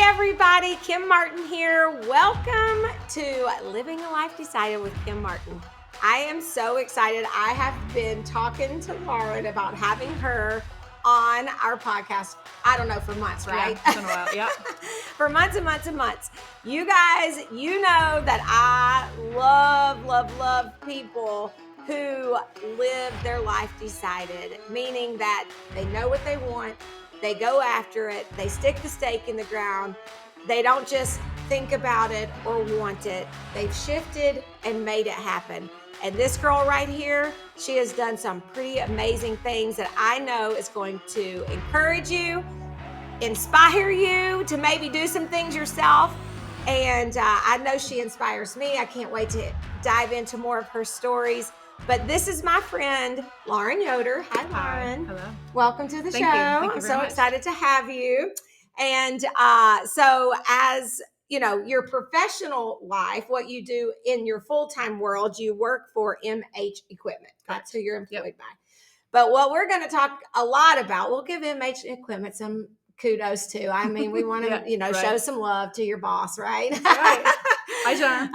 everybody, Kim Martin here. Welcome to Living a Life Decided with Kim Martin. I am so excited. I have been talking to Lauren about having her on our podcast, I don't know, for months, right? Yeah, it's been a while, yeah. For months and months and months. You guys, you know that I love people who live their life decided, meaning that they know what they want, they go after it, they stick the stake in the ground, they don't just think about it or want it. They've shifted and made it happen. And this girl right here, she has done some pretty amazing things that I know is going to encourage you, inspire you to maybe do some things yourself. And I know she inspires me. I can't wait to dive into more of her stories. But this is my friend, Lauren Yoder. Hi, Lauren. Hi. Hello. Welcome to the show. Thank you I'm so very much. excited to have you. And so as you know, your professional life, what you do in your full-time world, you work for MH Equipment. That's who you're employed by. But what we're going to talk a lot about, we'll give MH Equipment some kudos too. I mean, we want to, show some love to your boss, right? Right. Hi, John.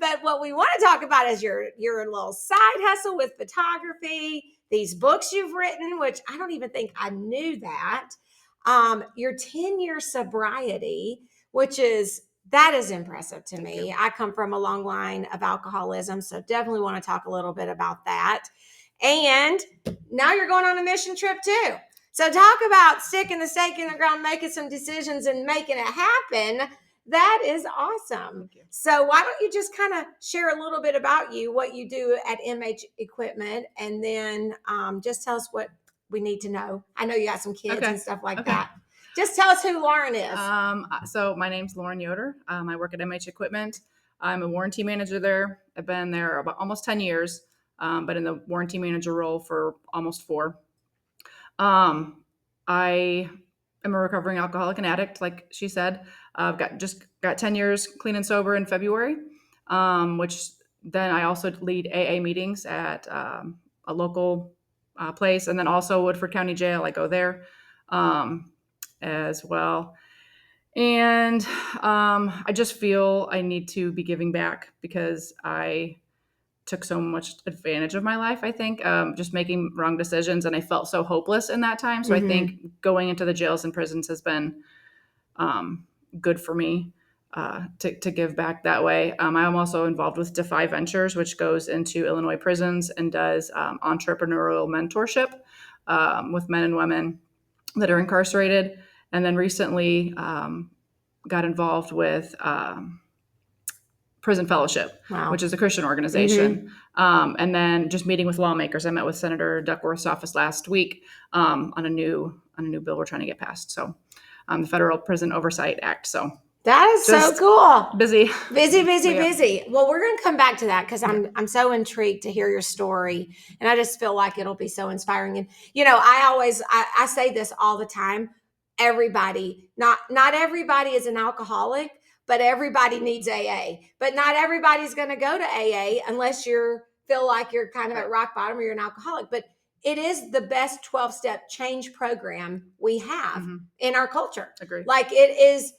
But what we want to talk about is your little side hustle with photography, these books you've written, which I don't even think I knew that. Your 10-year sobriety, that is impressive to me. I come from a long line of alcoholism, so definitely want to talk a little bit about that. And now you're going on a mission trip too. So talk about sticking the stake in the ground, making some decisions and making it happen. That is awesome. So why don't you just kind of share a little bit about you, what you do at MH Equipment, and then just tell us what we need to know. I know you got some kids and stuff like that. Just tell us who Lauren is. So my name's Lauren Yoder. I work at MH Equipment. I'm a warranty manager there. I've been there about almost 10 years, but in the warranty manager role for almost 4. I am a recovering alcoholic and addict, like she said. I've got 10 years clean and sober in February, which then I also lead AA meetings at a local place, and then also Woodford County Jail. I go there as well. And I just feel I need to be giving back because I took so much advantage of my life, I think, just making wrong decisions. And I felt so hopeless in that time. So I think going into the jails and prisons has been good for me to give back that way. I'm also involved with Defy Ventures, which goes into Illinois prisons and does entrepreneurial mentorship with men and women that are incarcerated. And then recently got involved with Prison Fellowship, which is a Christian organization. And then just meeting with lawmakers. I met with Senator Duckworth's office last week on a new bill we're trying to get passed. So the Federal Prison Oversight Act. So that is so cool. Busy. Well, we're going to come back to that because I'm so intrigued to hear your story. And I just feel like it'll be so inspiring. And, I say this all the time. Everybody, not everybody is an alcoholic, but everybody needs AA. But not everybody's going to go to AA unless you feel like you're kind of at rock bottom or you're an alcoholic. But it is the best 12-step change program we have in our culture. Agreed. Like it is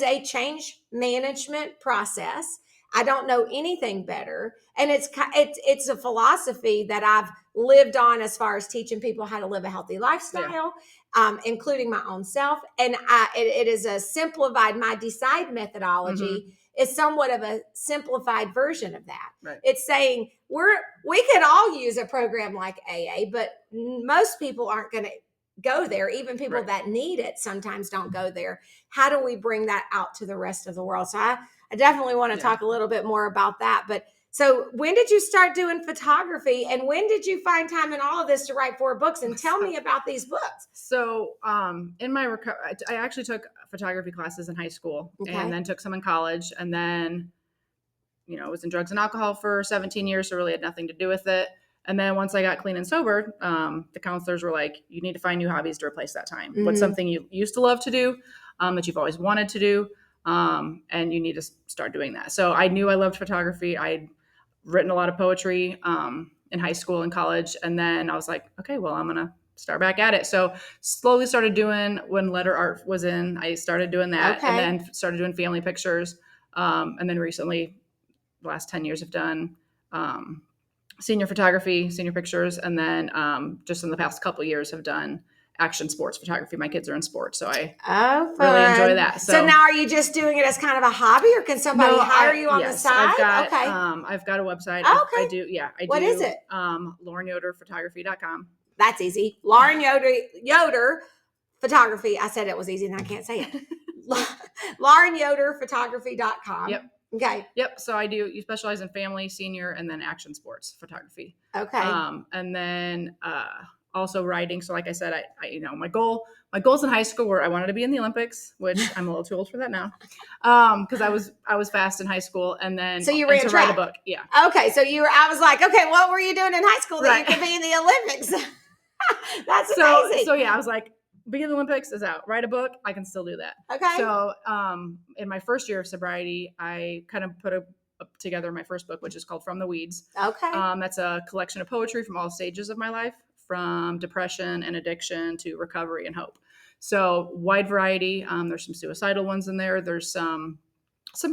a change management process. I don't know anything better. And it's a philosophy that I've lived on as far as teaching people how to live a healthy lifestyle, including my own self. And it is a simplified, my Decide methodology is somewhat of a simplified version of that. Right. It's saying we could all use a program like AA, but most people aren't going to go there. Even people that need it sometimes don't go there. How do we bring that out to the rest of the world? So I definitely want to talk a little bit more about that. But so when did you start doing photography, and when did you find time in all of this to write 4 books? And tell me about these books. So in my I actually took photography classes in high school and then took some in college, and then was in drugs and alcohol for 17 years, so really had nothing to do with it. And then once I got clean and sober, the counselors were like, you need to find new hobbies to replace that time. What's something you used to love to do, that you've always wanted to do, and you need to start doing that. So I knew I loved photography. I'd written a lot of poetry in high school and college. And then I was like, okay, well, I'm going to start back at it. So slowly started doing, when letter art was in, I started doing that, Okay. and then started doing family pictures. And then recently, the last 10 years, have done senior photography, senior pictures, and then just in the past couple of years have done action sports photography. My kids are in sports, so I really enjoy that. So now, are you just doing it as kind of a hobby, or can somebody hire you on the yes, side? I've got a website. Okay. I do. Yeah, I What do. is it? LaurenYoderPhotography.com. That's easy. Lauren Yoder Photography. I said it was easy and I can't say it. LaurenYoderPhotography.com. Yep. Okay. Yep. So you specialize in family, senior, and then action sports photography. Okay. And then also writing. So like I said, I my goals in high school were I wanted to be in the Olympics, which I'm a little too old for that now. Because I was fast in high school, and then so you ran to track. write a book. Yeah. Okay. So I was like, okay, what were you doing in high school that you could be in the Olympics? That's amazing. So yeah, I was like, be in the Olympics is out. Write a book, I can still do that. Okay. So in my first year of sobriety, I kind of put together my first book, which is called From the Weeds. Okay. That's a collection of poetry from all stages of my life, from depression and addiction to recovery and hope. So wide variety. There's some suicidal ones in there. There's some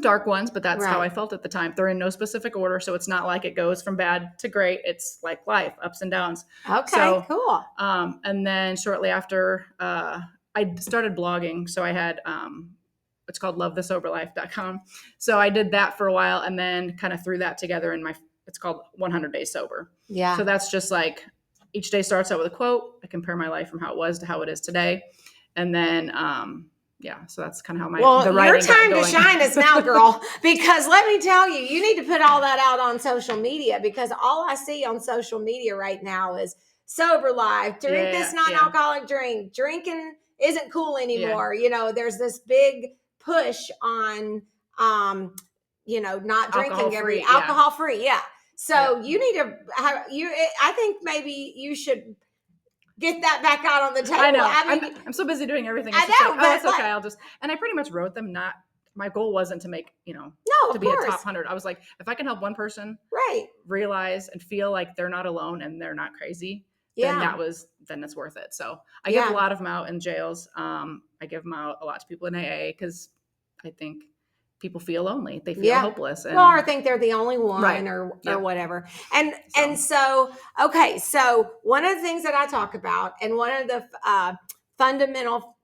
dark ones, but that's how I felt at the time. They're in no specific order, so it's not like it goes from bad to great. It's like life, ups and downs. Okay, so, cool. And then shortly after, I started blogging. So I had, it's called lovethisoberlife.com. So I did that for a while, and then kind of threw that together in it's called 100 Days Sober. Yeah. So that's just like, each day starts out with a quote. I compare my life from how it was to how it is today. And then, so that's kind of how the writing your time to shine is now, girl, because let me tell you, you need to put all that out on social media, because all I see on social media right now is sober life, drink this non-alcoholic drink, drinking isn't cool anymore. There's this big push on, not drinking alcohol free. Yeah. So you need to I think maybe you should get that back out on the table. I know. I'm so busy doing everything. I know, but it's okay. And I pretty much wrote them. My goal wasn't to make, to be a top 100. I was like, if I can help one person realize and feel like they're not alone and they're not crazy, then it's worth it. So I give a lot of them out in jails. I give them out a lot to people in AA, because I think people feel lonely. They feel hopeless. Or I think they're the only one or whatever. And so, okay. So one of the things that I talk about, and one of the fundamental,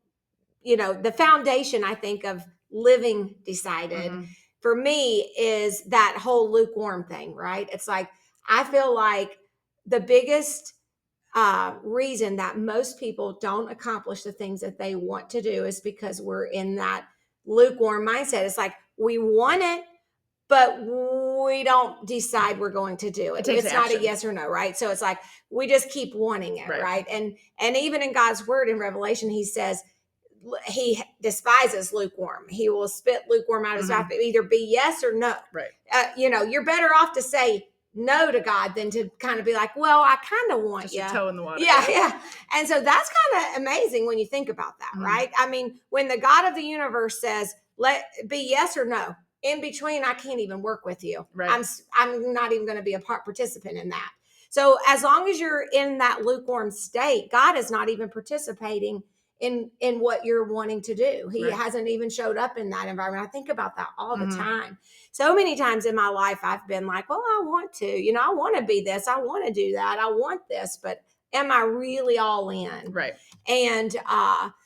the foundation, I think, of living decided for me is that whole lukewarm thing, right? It's like, I feel like the biggest reason that most people don't accomplish the things that they want to do is because we're in that lukewarm mindset. It's like, we want it, but we don't decide we're going to do it. It's not a yes or no, right? So it's like, we just keep wanting it, right? And even in God's word in Revelation, he says he despises lukewarm. He will spit lukewarm out of his mouth. Either be yes or no. Right. You're better off to say no to God than to kind of be like, well, I kind of want just you. a toe in the water. Yeah. And so that's kind of amazing when you think about that, right? I mean, when the God of the universe says, let be yes or no, in between, I can't even work with you. Right. I'm not even going to be a participant in that. So as long as you're in that lukewarm state, God is not even participating in what you're wanting to do. He hasn't even showed up in that environment. I think about that all the time. So many times in my life, I've been like, well, I want to, I want to be this. I want to do that. I want this, but am I really all in? Right. And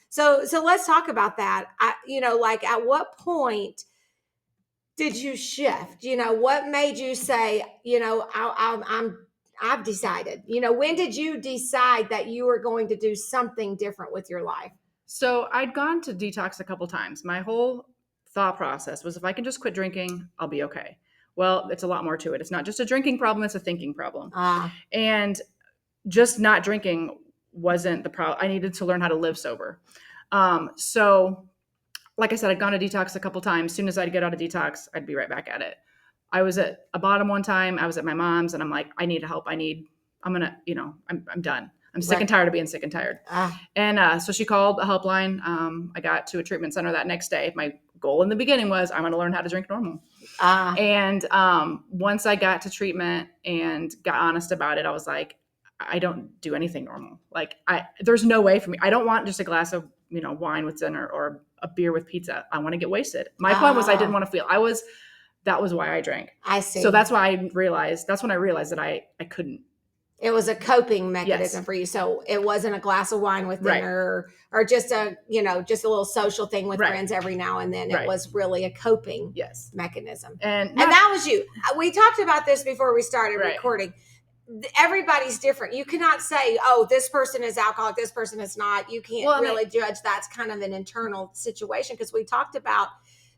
so let's talk about that. Like, at what point did you shift? What made you say, I've decided, when did you decide that you were going to do something different with your life? So I'd gone to detox a couple times. My whole thought process was, if I can just quit drinking, I'll be okay. Well, it's a lot more to it. It's not just a drinking problem, it's a thinking problem. And just not drinking wasn't the problem. I needed to learn how to live sober. So like I said, I'd gone to detox a couple times. As soon as I'd get out of detox, I'd be right back at it. I was at a bottom one time. I was at my mom's, and I'm like, I need help. I'm done. I'm sick and tired of being sick and tired. And so she called a helpline. I got to a treatment center that next day. My goal in the beginning was, I want to learn how to drink normal. And once I got to treatment and got honest about it, I was like, I don't do anything normal. Like there's no way for me. I don't want just a glass of, wine with dinner or a beer with pizza. I want to get wasted. My point was I didn't want to feel. That was why I drank. I see. So that's why that's when I realized that I couldn't. It was a coping mechanism Yes. for you. So it wasn't a glass of wine with dinner or just a little social thing with friends every now and then. It was really a coping mechanism. And that was you. We talked about this before we started recording. Everybody's different. You cannot say, oh, this person is alcoholic, this person is not. You can't really judge. That's kind of an internal situation, because we talked about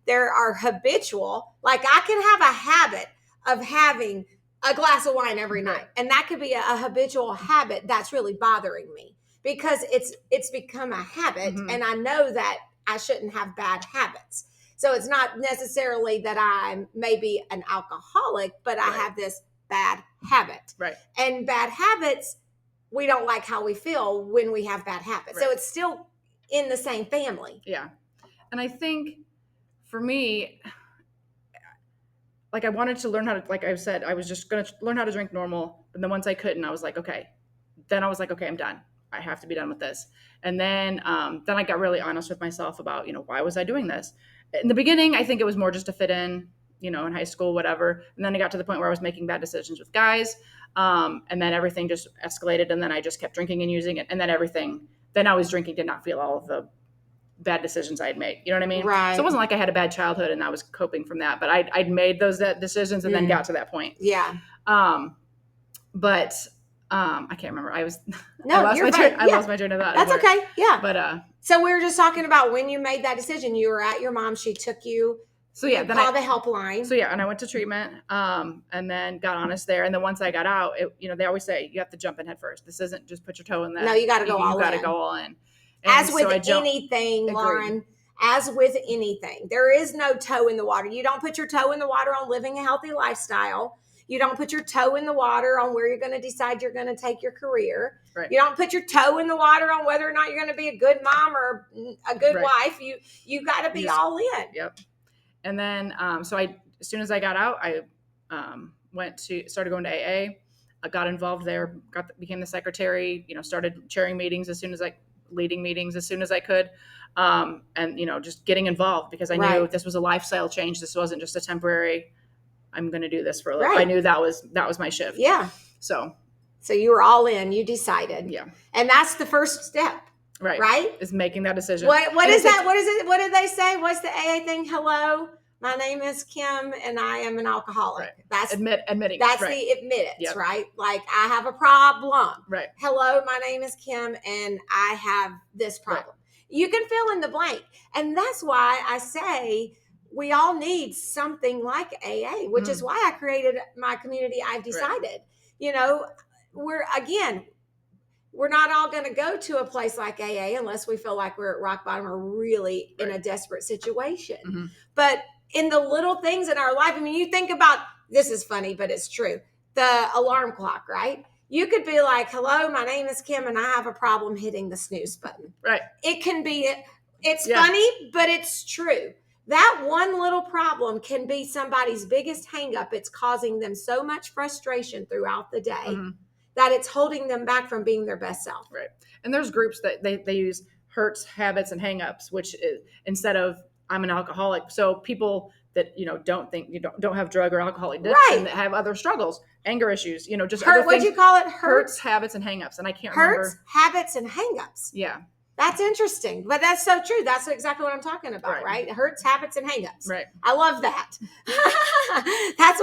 there are habitual, like I can have a habit of having a glass of wine every night, and that could be a habitual habit that's really bothering me because it's become a habit, and I know that I shouldn't have bad habits. So it's not necessarily that I'm maybe an alcoholic, but I have this bad habit. Right. And bad habits, we don't like how we feel when we have bad habits. So it's still in the same family. Yeah. And I think for me, like I wanted to learn how to, like I said, I was just going to learn how to drink normal. And then once I couldn't, I was like, okay. Then I was like, okay, I'm done. I have to be done with this. And then I got really honest with myself about, why was I doing this? In the beginning, I think it was more just to fit in, in high school, whatever. And then I got to the point where I was making bad decisions with guys. And then everything just escalated. And then I just kept drinking and using it. And then then I was drinking to not feel all of the bad decisions I'd made. You know what I mean? Right. So it wasn't like I had a bad childhood and I was coping from that, but I'd made those decisions and then got to that point. Yeah. But I can't remember. I lost my train of thought. That's okay. Yeah. But so we were just talking about when you made that decision. You were at your mom. She took you. So yeah, then called the helpline. So yeah, and I went to treatment, and then got honest there. And then once I got out, they always say you have to jump in head first. This isn't just put your toe in that. No, you got to go all in. You got to go all in. And as with anything, Lauren, as with anything, there is no toe in the water. You don't put your toe in the water on living a healthy lifestyle. You don't put your toe in the water on where you're going to decide you're going to take your career. Right. You don't put your toe in the water on whether or not you're going to be a good mom or a good wife. You got to be all in. Yep. And then, as soon as I got out, I started going to AA. I got involved there, became the secretary, started chairing meetings leading meetings as soon as I could. And, just getting involved because I knew this was a lifestyle change. This wasn't just a temporary, I'm going to do this for a little. I knew that was my shift. Yeah. So you were all in, you decided. Yeah. And that's the first step. Right. Right? Is making that decision. What is that? What is it? What did they say? What's the AA thing? Hello, my name is Kim and I am an alcoholic. Right. That's admitting. That's the admittance, right? Like I have a problem. Right. Hello, my name is Kim and I have this problem. Right. You can fill in the blank. And that's why I say we all need something like AA, which is why I created my community. I've decided, we're not all going to go to a place like AA unless we feel like we're at rock bottom or really in a desperate situation. Mm-hmm. But in the little things in our life, I mean, you think about, this is funny, but it's true. The alarm clock, right? You could be like, hello, my name is Kim and I have a problem hitting the snooze button. Right. It can be, it's funny, but it's true. That one little problem can be somebody's biggest hang up. It's causing them so much frustration throughout the day that it's holding them back from being their best self. Right. And there's groups that they use hurts, habits, and hangups, which is instead of I'm an alcoholic. So people that, don't think don't have drug or alcohol addiction that have other struggles, anger issues, just other things. What'd you call it? Hurts, habits, and hangups. And I can't remember. Hurts, habits, and hangups. Yeah. That's interesting, but that's so true. That's exactly what I'm talking about, right? Hurts, habits, and hangups. Right. I love that. That's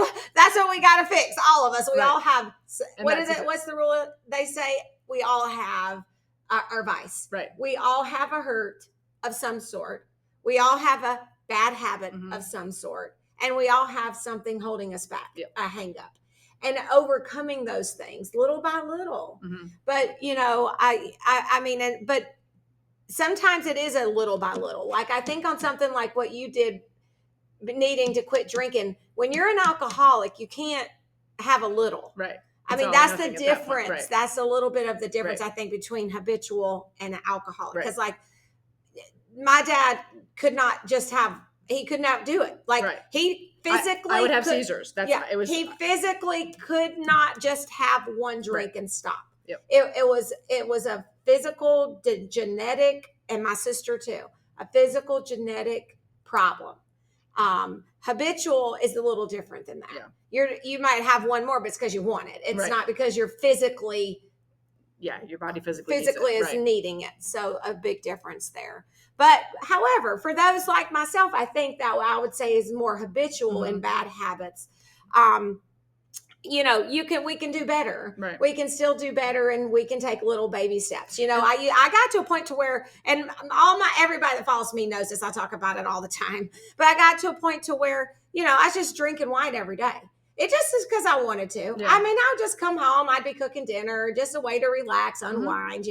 what we got to fix. All of us. We all have. What is it? What's the rule? They say we all have our vice. Right. We all have a hurt of some sort. We all have a bad habit of some sort, and we all have something holding us back, a hang up. And overcoming those things little by little. Mm-hmm. But I mean, but sometimes it is a little by little. Like I think on something like what you did, needing to quit drinking. When you're an alcoholic, you can't have a little. Right. I mean, that's the difference. Right. That's a little bit of the difference, I think, between habitual and alcoholic. Because like my dad could not just he could not do it. Like he physically I would have seizures. He physically could not just have one drink and stop. Yep. It was a physical, genetic, and my sister too, a physical genetic problem. Habitual is a little different than that. Yeah. You might have one more, but it's because you want it. It's Right. not because you're physically. Yeah, your body physically is needing it. So a big difference there. But however, for those like myself, I think that I would say is more habitual in bad habits. We can do better. Right. We can still do better, and we can take little baby steps. I got to a point to where, and everybody that follows me knows this, I talk about it all the time, but I got to a point to where, I was just drinking wine every day. It just is because I wanted to. Yeah. I mean, I would just come home, I'd be cooking dinner, just a way to relax, unwind,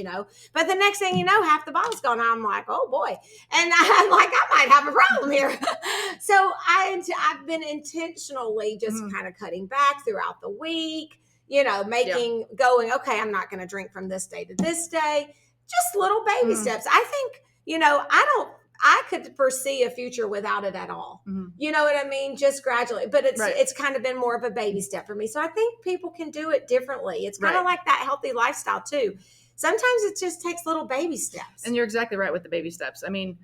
But the next thing you know, half the bottle's gone. I'm like, oh boy. And I'm like, I might have a problem here. So I've been intentionally just kind of cutting back throughout the week, going, okay, I'm not going to drink from this day to this day. Just little baby steps. I think, I could foresee a future without it at all. You know what I mean? Just gradually, but it's kind of been more of a baby step for me. So I think people can do it differently. It's kind of like that healthy lifestyle too. Sometimes it just takes little baby steps. And you're exactly right with the baby steps. I mean,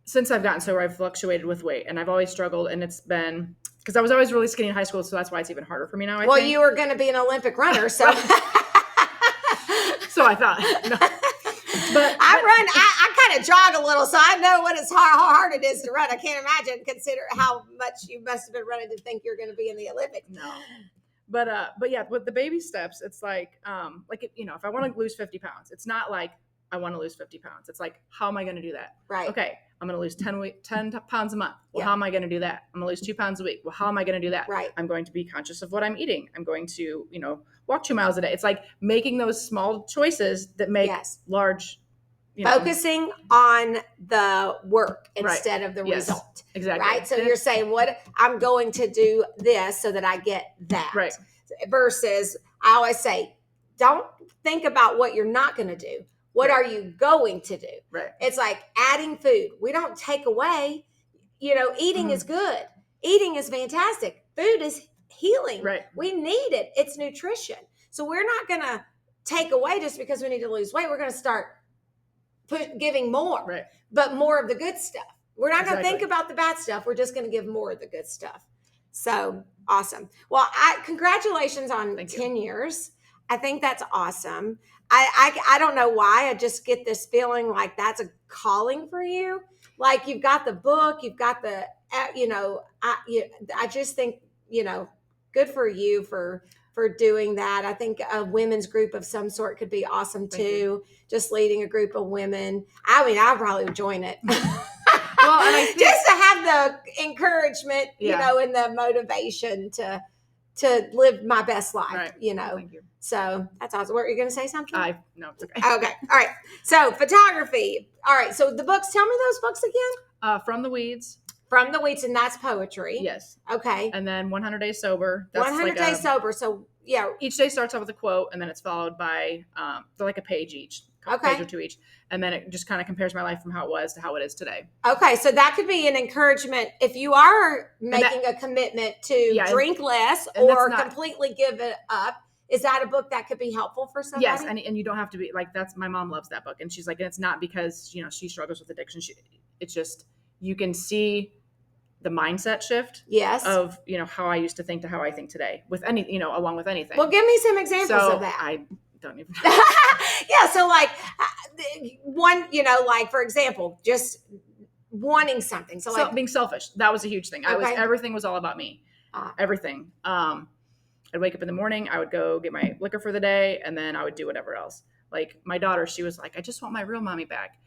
since I've gotten sober, I've fluctuated with weight, and I've always struggled. And it's been because I was always really skinny in high school, so that's why it's even harder for me now. I think. You were going to be an Olympic runner, so so I thought. No. But I kind of jog a little, so I know how hard it is to run. I can't imagine, consider how much you must have been running to think you're going to be in the Olympics. No, but yeah, with the baby steps, it's like if I want to lose 50 pounds, it's not like I want to lose 50 pounds. It's like, how am I going to do that? Right. Okay, I'm going to lose 10 pounds a month. Well, how am I going to do that? I'm going to lose 2 pounds a week. Well, how am I going to do that? Right. I'm going to be conscious of what I'm eating. I'm going to, walk 2 miles a day. It's like making those small choices that make large. Focusing on the work instead of the result. Exactly. Right. So you're saying, what I'm going to do this so that I get that. Right. Versus, I always say, don't think about what you're not going to do. What are you going to do? Right. It's like adding food. We don't take away, eating is good. Eating is fantastic. Food is healing. Right. We need it. It's nutrition. So we're not going to take away just because we need to lose weight. We're going to start giving more, but more of the good stuff. We're not going to think about the bad stuff. We're just going to give more of the good stuff. So awesome. Well, congratulations on 10 years. I think that's awesome. I don't know why. I just get this feeling like that's a calling for you. Like you've got the book, you've got the, I just think, good for you for doing that. I think a women's group of some sort could be awesome too. Just leading a group of women. I mean, I probably would join it. Well, and I think, just to have the encouragement, and the motivation to live my best life, Thank you. So that's awesome. Were you going to say something? No, it's okay. Okay. All right. So photography. All right. So the books, tell me those books again. From the Weeds. From the Weeds, and that's poetry. Yes. Okay. And then 100 Days Sober. That's 100 Days Sober. So yeah. Each day starts out with a quote, and then it's followed by they're like a page each. Okay. Page or two each. And then it just kind of compares my life from how it was to how it is today. Okay. So that could be an encouragement if you are making a commitment to drink less or completely give it up. Is that a book that could be helpful for somebody? Yes. And you don't have to be like, my mom loves that book. And she's like, and it's not because, she struggles with addiction. It's just, you can see the mindset shift of, how I used to think to how I think today with along with anything. Well, give me some examples of that. I don't even Yeah. So like one, like for example, just wanting something. So like being selfish. That was a huge thing. Everything was all about me. Everything. I'd wake up in the morning, I would go get my liquor for the day, and then I would do whatever else. Like my daughter, she was like, I just want my real mommy back.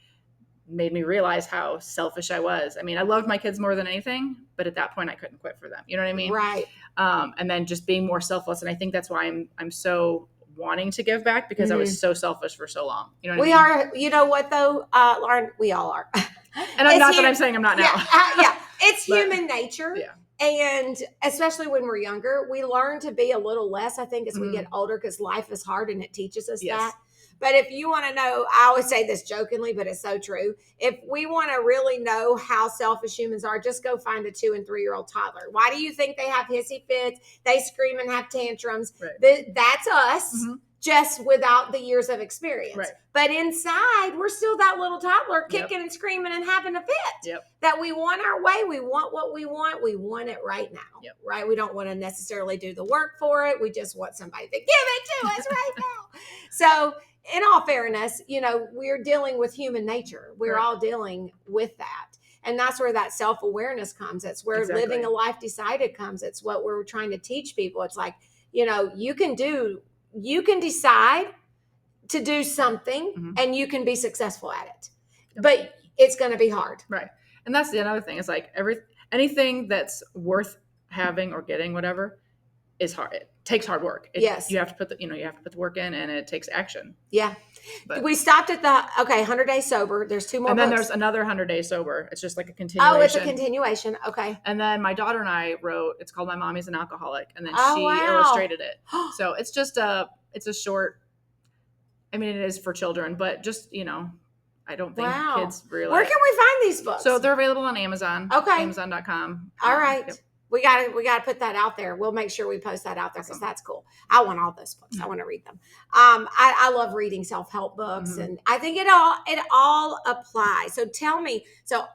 Made me realize how selfish I was. I mean, I loved my kids more than anything, but at that point I couldn't quit for them. You know what I mean? Right. And then just being more selfless. And I think that's why I'm so wanting to give back, because I was so selfish for so long. You know what I mean? Are, you know what though, Lauren, we all are. And I'm not that I'm saying I'm not now. Yeah. It's human nature. Yeah. And especially when we're younger, we learn to be a little less, I think, as we get older, because life is hard and it teaches us that. But if you want to know, I always say this jokingly, but it's so true. If we want to really know how selfish humans are, just go find a 2 and 3-year-old toddler. Why do you think they have hissy fits? They scream and have tantrums. Right. That's us. Mm-hmm. Just without the years of experience. Right. But inside, we're still that little toddler kicking Yep. and screaming and having a fit. Yep. That we want our way. We want what we want. We want it right now. Yep. Right? We don't want to necessarily do the work for it. We just want somebody to give it to us right now. So, in all fairness, we're dealing with human nature. We're Right. all dealing with that. And that's where that self-awareness comes. It's where Exactly. living a life decided comes. It's what we're trying to teach people. It's like, you can decide to do something Mm-hmm. and you can be successful at it, Yep. but it's going to be hard. Right. And that's the another thing. It's like anything that's worth having or getting, whatever, is hard. It takes hard work. Yes. You have to put the work in, and it takes action. Yeah. But we stopped at 100 Days Sober. There's 2 more and then books. there's another 100 Days Sober. It's just like a continuation. Oh, it's a continuation. Okay. And then my daughter and I wrote, it's called My Mommy's an Alcoholic. And then she wow. illustrated it. So it's just it's a short, I mean, it is for children, but just, I don't think Wow. kids realize. Where can we find these books? So they're available on Amazon. Okay. Amazon.com. All right. Yep. We got to put that out there. We'll make sure we post that out there because that's cool. I want all those books. I want to read them. I love reading self-help books, Mm-hmm. and I think it all applies. So tell me,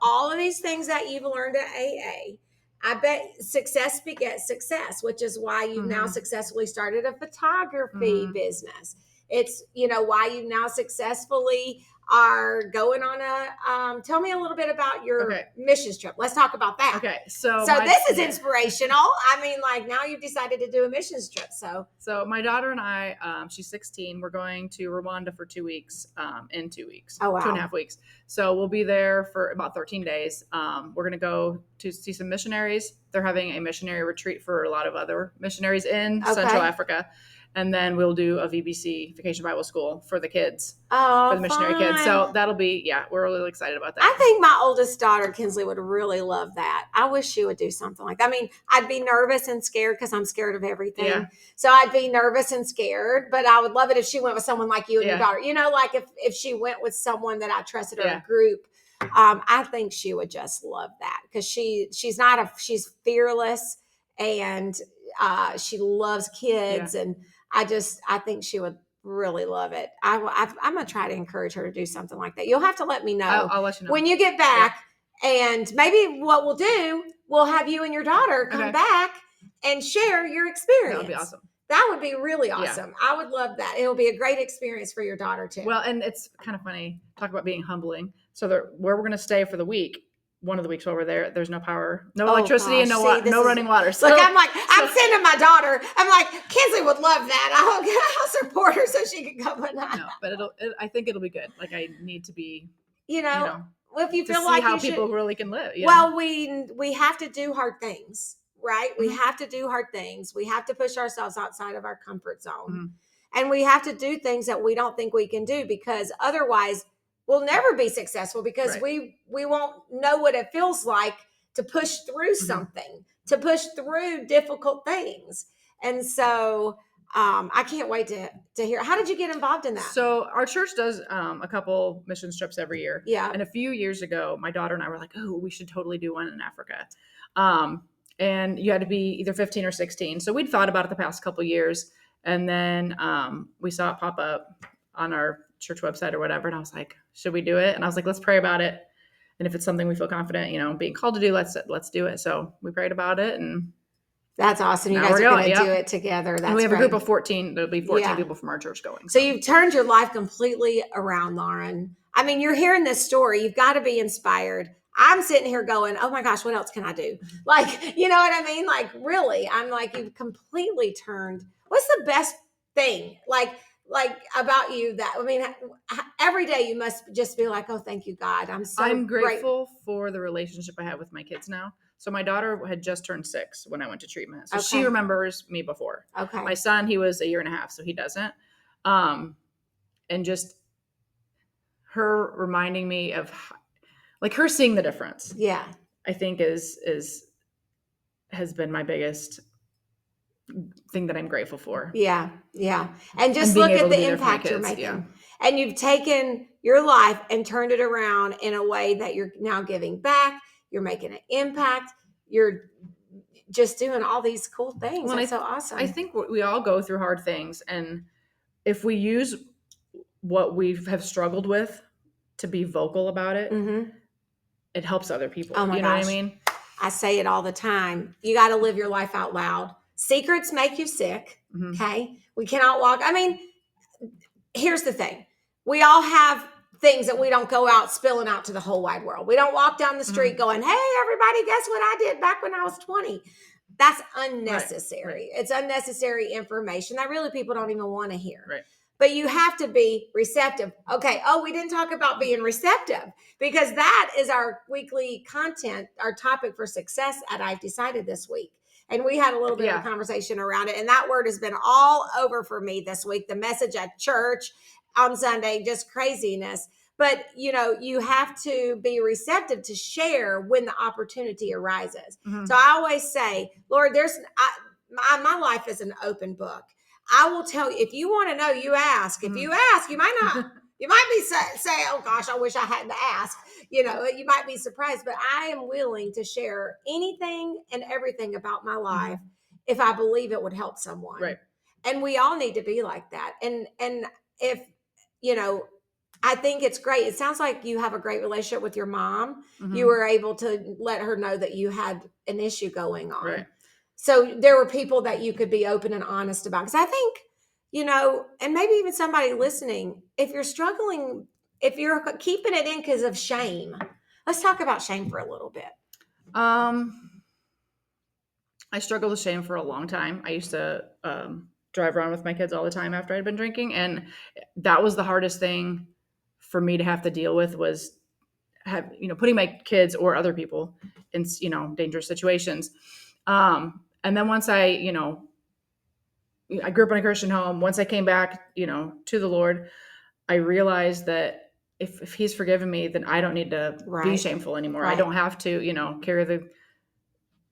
all of these things that you've learned at AA, I bet success begets success, which is why you've now Mm-hmm. successfully started a photography Mm-hmm. business. It's why you now successfully are going on a tell me a little bit about your missions trip. Let's talk about that. Okay. So this is inspirational. I mean, like, now you've decided to do a missions trip. So my daughter and I, she's 16. We're going to Rwanda for 2 weeks, in 2 weeks. Oh, wow. 2.5 weeks. So we'll be there for about 13 days. We're going to go to see some missionaries. They're having a missionary retreat for a lot of other missionaries in Central Africa. And then we'll do a VBC, Vacation Bible School, for the kids, for the missionary kids. So that'll be, we're really excited about that. I think my oldest daughter, Kinsley, would really love that. I wish she would do something like that. I mean, I'd be nervous and scared because I'm scared of everything. Yeah. So I'd be nervous and scared, but I would love it if she went with someone like you and your daughter. Like if she went with someone that I trusted or a group. I think she would just love that because she's fearless and she loves kids and I think she would really love it. I'm going to try to encourage her to do something like that. You'll have to let me know. I'll let you know. When you get back, and maybe what we'll do, we'll have you and your daughter come back and share your experience. That would be awesome. That would be really awesome. I would love that. It'll be a great experience for your daughter too. Well, and it's kind of funny, talk about being humbling. So where we're going to stay for the week, one of the weeks over there, there's no power, no electricity, and no running water. So look, I'm sending my daughter. I'm like, Kinsley would love that. I'll support her so she can come. But I think it'll be good. Like, I need to be, well, if you to feel see like how people really can live. Well, we have to do hard things, right? Mm-hmm. We have to do hard things. We have to push ourselves outside of our comfort zone. Mm-hmm. And we have to do things that we don't think we can do because otherwise we'll never be successful because we won't know what it feels like to push through something, to push through difficult things. And so I can't wait to hear. How did you get involved in that? So our church does a couple mission trips every year. Yeah. And a few years ago, my daughter and I were like, oh, we should totally do one in Africa. And you had to be either 15 or 16. So we'd thought about it the past couple years. And then we saw it pop up on our church website or whatever. And I was like, should we do it? And I was like, let's pray about it. And if it's something we feel confident, being called to do, let's do it. So we prayed about it, and that's awesome. You guys are going to do it together. That's and we have great. A group of 14. There'll be 14 people from our church going. So you've turned your life completely around, Lauren. I mean, you're hearing this story. You've got to be inspired. I'm sitting here going, oh my gosh, what else can I do? Like, you know what I mean? Like, really, I'm like, you've completely turned. What's the best thing? Like about you that, I mean, every day you must just be like, oh, thank you, God. I'm grateful for the relationship I have with my kids now. So my daughter had just turned 6 when I went to treatment. So she remembers me before. Okay. My son, he was 1.5 years, so he doesn't. And just her reminding me of, like, her seeing the difference. Yeah. I think has been my biggest thing that I'm grateful for. Yeah. Yeah. And just look at the impact you're making. Yeah. And you've taken your life and turned it around in a way that you're now giving back. You're making an impact. You're just doing all these cool things. Well, That's so awesome. I think we all go through hard things, and if we use what we have struggled with to be vocal about it, it helps other people. Oh my you know gosh. what I mean? I say it all the time. You got to live your life out loud. Secrets make you sick. Okay. We cannot walk. I mean, here's the thing. We all have things that we don't go out spilling out to the whole wide world. We don't walk down the street going, hey, everybody, guess what I did back when I was 20? That's unnecessary. Right. It's unnecessary information that really people don't even want to hear. Right. But you have to be receptive. Okay. Oh, we didn't talk about being receptive, because that is our weekly content, our topic for success at I've Decided this week. And we had a little bit of a conversation around it. And that word has been all over for me this week. The message at church on Sunday, just craziness. But, you have to be receptive to share when the opportunity arises. So I always say, Lord, my life is an open book. I will tell you, if you want to know, you ask. If you ask, you might not. You might be say, oh gosh, I wish I hadn't asked. You might be surprised, but I am willing to share anything and everything about my life if I believe it would help someone. Right. And we all need to be like that. And if, I think it's great. It sounds like you have a great relationship with your mom. You were able to let her know that you had an issue going on. Right. So there were people that you could be open and honest about. Because I think, and maybe even somebody listening, if you're struggling, if you're keeping it in because of shame, let's talk about shame for a little bit. I struggled with shame for a long time. I used to drive around with my kids all the time after I'd been drinking. And that was the hardest thing for me to have to deal with, was putting my kids or other people in, dangerous situations. And then once I grew up in a Christian home. Once I came back, to the Lord, I realized that if He's forgiven me, then I don't need to be shameful anymore. Right. I don't have to,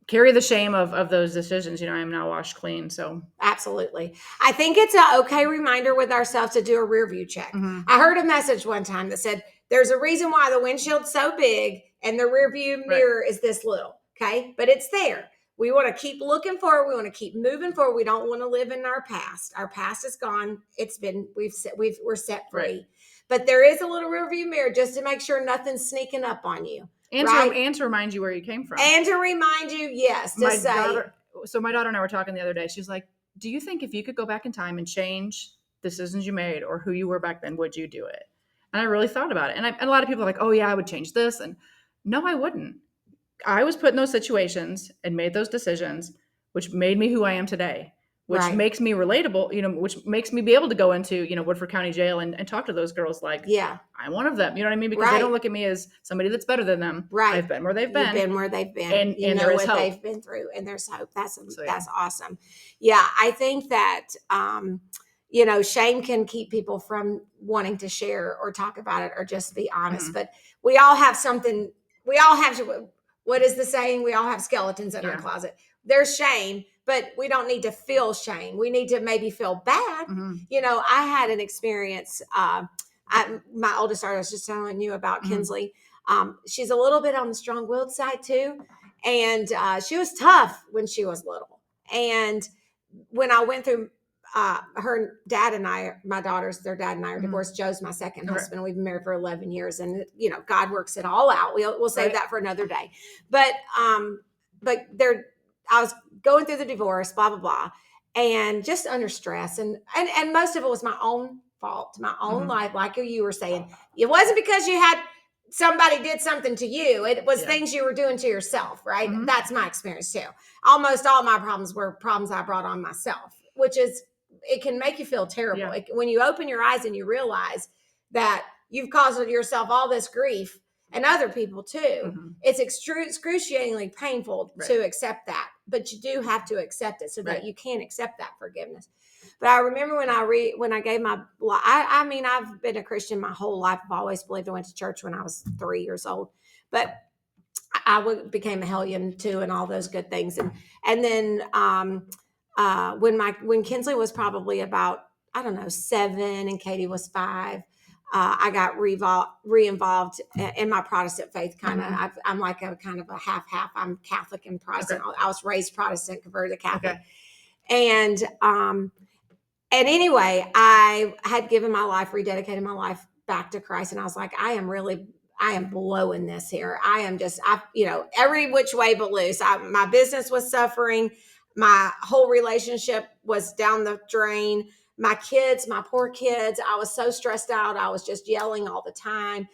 carry the shame of those decisions. I am now washed clean. So absolutely. I think it's an okay reminder with ourselves to do a rear view check. I heard a message one time that said, there's a reason why the windshield's so big and the rear view mirror is this little. Okay. But it's there. We want to keep looking forward. We want to keep moving forward. We don't want to live in our past. Our past is gone. We're set free. Right. But there is a little rear view mirror just to make sure nothing's sneaking up on you. And to remind you where you came from. And to remind you, yes. My daughter and I were talking the other day. She's like, do you think if you could go back in time and change decisions you made or who you were back then, would you do it? And I really thought about it. And a lot of people are like, oh yeah, I would change this. And no, I wouldn't. I was put in those situations and made those decisions, which made me who I am today, which makes me relatable, which makes me be able to go into, Woodford County Jail and talk to those girls like, I'm one of them. You know what I mean? Because they don't look at me as somebody that's better than them. Right. I've been where they've been. You've been where they've been. And there is what hope. They've been through, and there's hope. That's awesome. Yeah, I think that, shame can keep people from wanting to share or talk about it or just be honest. But we all have something. We all have, what is the saying? We all have skeletons in our closet. There's shame, but we don't need to feel shame. We need to maybe feel bad. I had an experience. My oldest daughter, I was just telling you about, Kinsley. She's a little bit on the strong-willed side too. And she was tough when she was little. And when I went through, her dad and I, my daughters, their dad and I are divorced. Joe's my second husband. We've been married for 11 years, and God works it all out. We'll save that for another day. But I was going through the divorce, blah, blah, blah, and just under stress. And most of it was my own fault, my own life. Like you were saying, it wasn't because somebody did something to you. It was things you were doing to yourself, right? That's my experience too. Almost all my problems were problems I brought on myself, which is, it can make you feel terrible. When you open your eyes and you realize that you've caused yourself all this grief and other people too, it's excruciatingly painful to accept that. But you do have to accept it so that you can accept that forgiveness. But I remember when I gave my life, I've been a Christian my whole life. I've always believed. I went to church when I was 3 years old, but I became a hellion too, and all those good things. And then when Kinsley was probably about, I don't know, 7 and Katie was 5, I got re-involved in my Protestant faith. Kind of, Mhm. I'm like a kind of a half. I'm Catholic and Protestant. Okay. I was raised Protestant, converted to Catholic, Okay. and anyway, I had given my life, rededicated my life back to Christ, and I was like, I am blowing this here. Every which way but loose. My business was suffering. My whole relationship was down the drain. My kids, my poor kids, I was so stressed out. I was just yelling all the time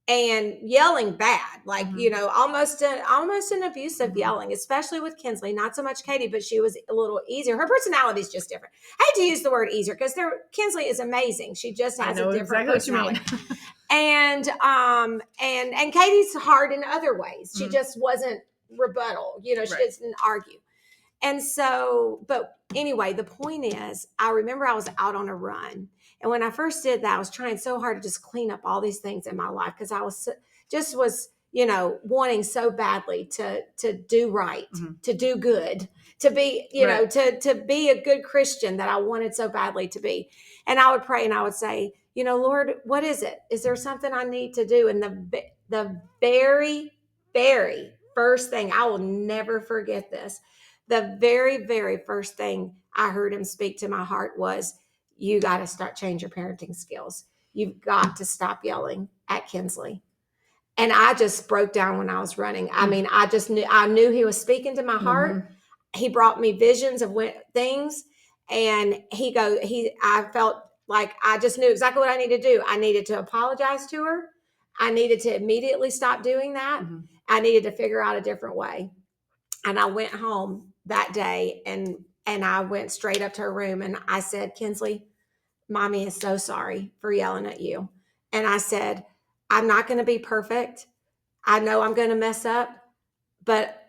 and yelling bad, like, almost an abusive yelling, especially with Kinsley. Not so much Katie, but she was a little easier. Her personality is just different. I hate to use the word easier because Kinsley is amazing. She just I has know a different exactly what you personality. mean. And Katie's hard in other ways. She just wasn't rebuttal. She Right. doesn't argue. And so, but anyway, the point is, I remember I was out on a run. And when I first did that, I was trying so hard to just clean up all these things in my life because I was wanting so badly to do right, to do good, to be, Right. to be a good Christian that I wanted so badly to be. And I would pray and I would say, Lord, what is it? Is there something I need to do? And the very, very first thing, I will never forget this. The very, very first thing I heard him speak to my heart was, you got to start change your parenting skills. You've got to stop yelling at Kinsley. And I just broke down when I was running. I mean, I knew he was speaking to my heart. He brought me visions of things. And I felt like I just knew exactly what I needed to do. I needed to apologize to her. I needed to immediately stop doing that. I needed to figure out a different way. And I went home that day and I went straight up to her room and I said, Kinsley, Mommy is so sorry for yelling at you. And I said, I'm not going to be perfect. I know I'm going to mess up, but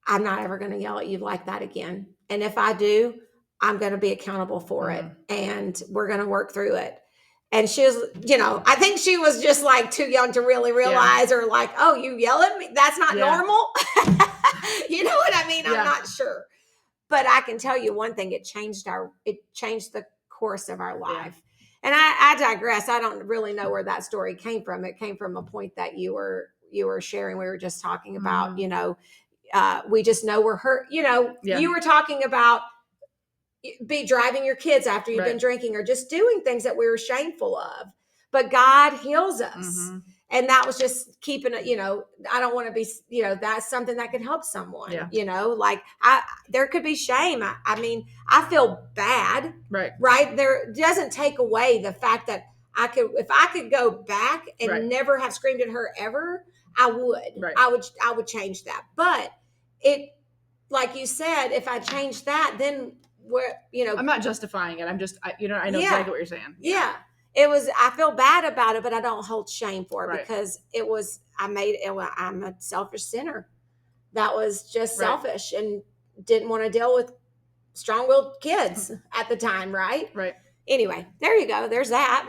I'm not ever going to yell at you like that again. And if I do, I'm going to be accountable for it. And we're going to work through it. And she was, I think she was just like too young to really realize, or like, oh, you yell at me? That's not normal. You know what I mean? I'm not sure. But I can tell you one thing, it changed the course of our life. And I digress. I don't really know where that story came from. It came from a point that you were sharing. We were just talking about, we just know we're hurt. You were talking about be driving your kids after you've been drinking or just doing things that we were shameful of. But God heals us. And that was just keeping it, I don't want to be, that's something that could help someone, there could be shame. I mean, I feel bad, right? There doesn't take away the fact that if I could go back and never have screamed at her ever, I would, I would change that. But like you said, if I change that, then I'm not justifying it. I'm just, I know exactly what you're saying. I feel bad about it, but I don't hold shame for it because I'm a selfish sinner that was just selfish and didn't want to deal with strong-willed kids at the time. Right. Anyway, there you go. There's that.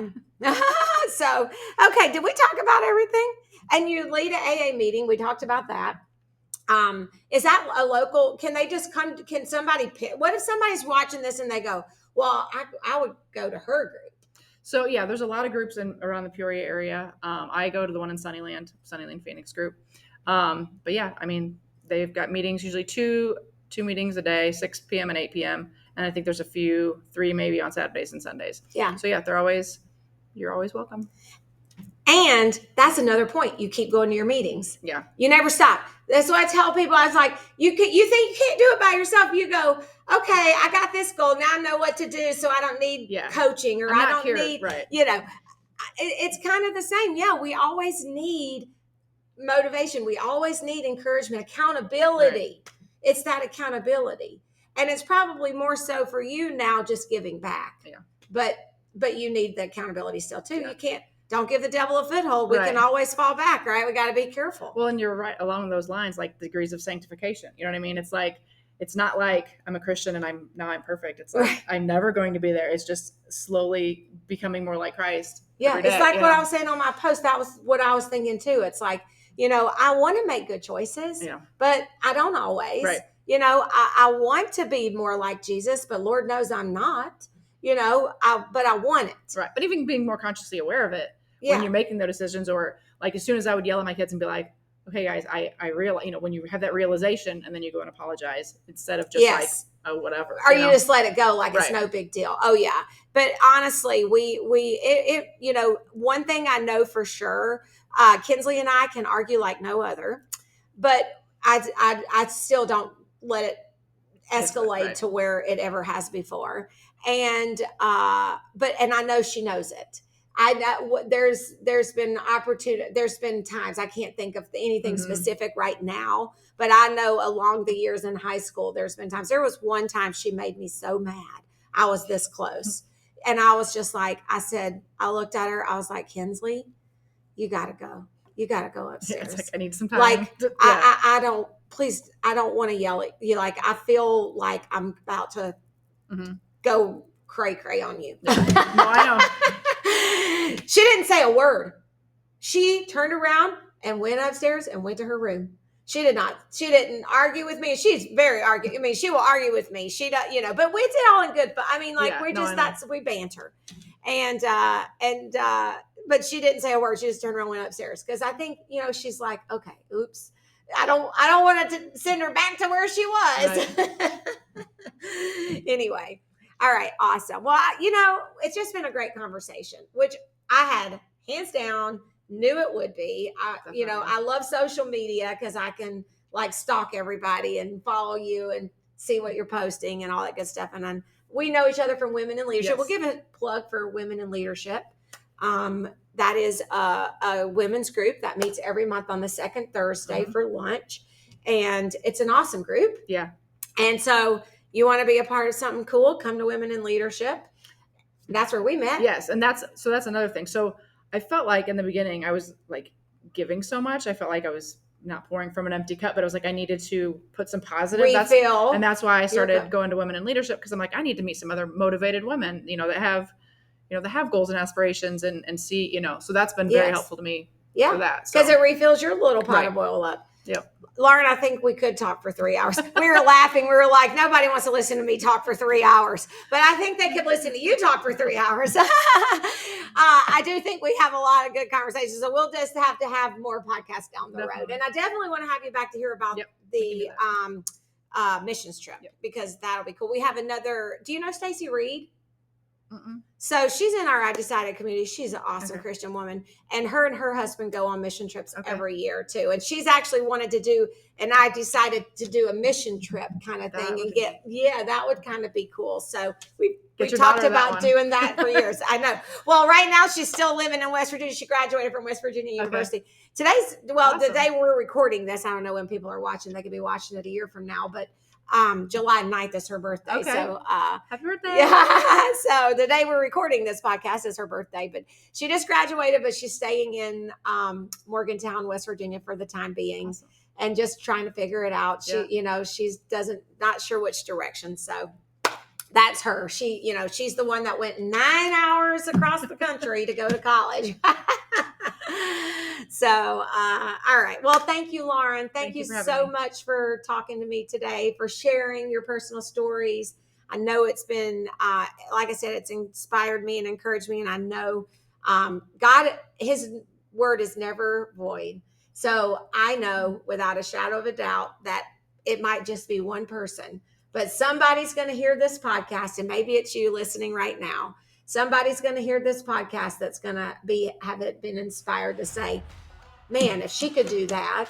So, okay. Did we talk about everything? And you lead an AA meeting. We talked about that. Is that a local? Can they just come? Can somebody pick? What if somebody's watching this and they go, well, I would go to her group. So yeah, there's a lot of groups around the Peoria area. I go to the one in Sunnyland Phoenix group. But yeah, I mean, they've got meetings, usually two meetings a day, 6 p.m. and 8 p.m. And I think there's three maybe on Saturdays and Sundays. Yeah. So yeah, you're always welcome. And that's another point. You keep going to your meetings. Yeah. You never stop. That's what I tell people. I was like, you think you can't do it by yourself. You go, okay, I got this goal. Now I know what to do. So I don't need coaching or I don't need, it's kind of the same. Yeah. We always need motivation. We always need encouragement, accountability. It's that accountability. And it's probably more so for you now, just giving back. Yeah. But you need the accountability still too. Yeah. Don't give the devil a foothold. We can always fall back, right? We got to be careful. Well, and you're right along those lines, like degrees of sanctification. You know what I mean? It's like, it's not like I'm a Christian and I'm perfect. It's like, I'm never going to be there. It's just slowly becoming more like Christ. Yeah. It's like what I was saying on my post. That was what I was thinking too. It's like, I want to make good choices, but I don't always, I want to be more like Jesus, but Lord knows I'm not, but I want it. Right. But even being more consciously aware of it. when you're making those decisions, or like as soon as I would yell at my kids and be like, okay guys, I realize, when you have that realization and then you go and apologize instead of just like, oh, whatever. Or you just let it go like it's Right. no big deal. Oh yeah. But honestly, one thing I know for sure, Kinsley and I can argue like no other, but I still don't let it escalate to where it ever has before. And I know she knows it. I know there's been opportunity. There's been times I can't think of anything specific right now, but I know along the years in high school, there's been times. There was one time she made me so mad. I was this close, and I was just like, I looked at her. I was like, Kinsley, you gotta go. You gotta go upstairs. It's like, I need some time. Like I don't. Please, I don't want to yell at you. Like I feel like I'm about to go cray on you. No, I know. She didn't say a word. She turned around and went upstairs and went to her room. She didn't argue with me. She's very arguing. I mean, she will argue with me. She does, but we did all in good. But I mean, like we banter, but she didn't say a word. She just turned around and went upstairs. Cause I think, she's like, okay, oops. I don't want to send her back to where she was. Right. Anyway. All right. Awesome. Well, it's just been a great conversation, which I had hands down knew it would be. I love social media because I can like stalk everybody and follow you and see what you're posting and all that good stuff. And then we know each other from Women in Leadership. Yes. We'll give a plug for Women in Leadership. That is a women's group that meets every month on the second Thursday for lunch. And it's an awesome group. Yeah. And so you want to be a part of something cool, come to Women in Leadership. That's where we met. Yes. And that's another thing. So I felt like in the beginning I was like giving so much. I felt like I was not pouring from an empty cup, but I was like, I needed to put some positive. Refill. And that's why I started going to Women in Leadership, because I'm like, I need to meet some other motivated women, that have goals and aspirations and see, so that's been very helpful to me for that. Because it refills your little pot of oil up. Yep. Lauren, I think we could talk for 3 hours. We were laughing. We were like, nobody wants to listen to me talk for 3 hours, but I think they could listen to you talk for 3 hours. I do think we have a lot of good conversations. So we'll just have to have more podcasts down the road. And I definitely want to have you back to hear about the missions trip because that'll be cool. We have another, do you know Stacy Reed? So she's in our I Decided community. She's an awesome Christian woman, and her husband go on mission trips every year too. And she's actually wanted to do, and I decided to do a mission trip kind of thing and that would kind of be cool. So we talked about doing that for years. I know. Well, right now she's still living in West Virginia. She graduated from West Virginia University. Today's, the day we're recording this, I don't know when people are watching. They could be watching it a year from now, but July 9th is her birthday. Okay. So, happy birthday. Yeah. So the day we're recording this podcast is her birthday, but she just graduated, but she's staying in, Morgantown, West Virginia for the time being and just trying to figure it out. She, she's not sure which direction. So that's her. She, she's the one that went 9 hours across the country to go to college. So, all right. Well, thank you, Lauren. Thank you so much for talking to me today, for sharing your personal stories. I know it's been, like I said, it's inspired me and encouraged me. And I know God, his word is never void. So I know without a shadow of a doubt that it might just be one person, but somebody's going to hear this podcast, and maybe it's you listening right now. Somebody's going to hear this podcast that's going to have it been inspired to say, man, if she could do that,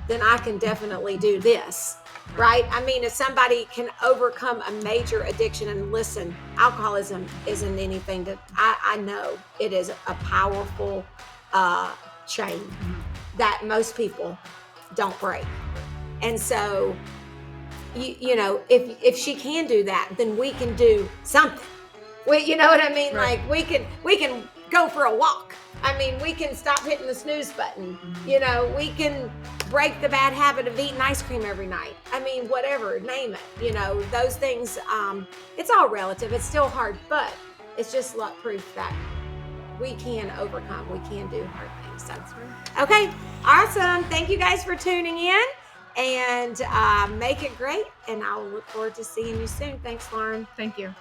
then I can definitely do this, right? I mean, if somebody can overcome a major addiction, and listen, alcoholism isn't anything that I know it is a powerful chain that most people don't break. And so, if she can do that, then we can do something. You know what I mean? Right. Like we can go for a walk. I mean, we can stop hitting the snooze button. We can break the bad habit of eating ice cream every night. I mean, whatever, name it. Those things, it's all relative. It's still hard, but it's just luck proof that we can overcome. We can do hard things. So, okay, awesome. Thank you guys for tuning in, and make it great. And I'll look forward to seeing you soon. Thanks, Lauren. Thank you.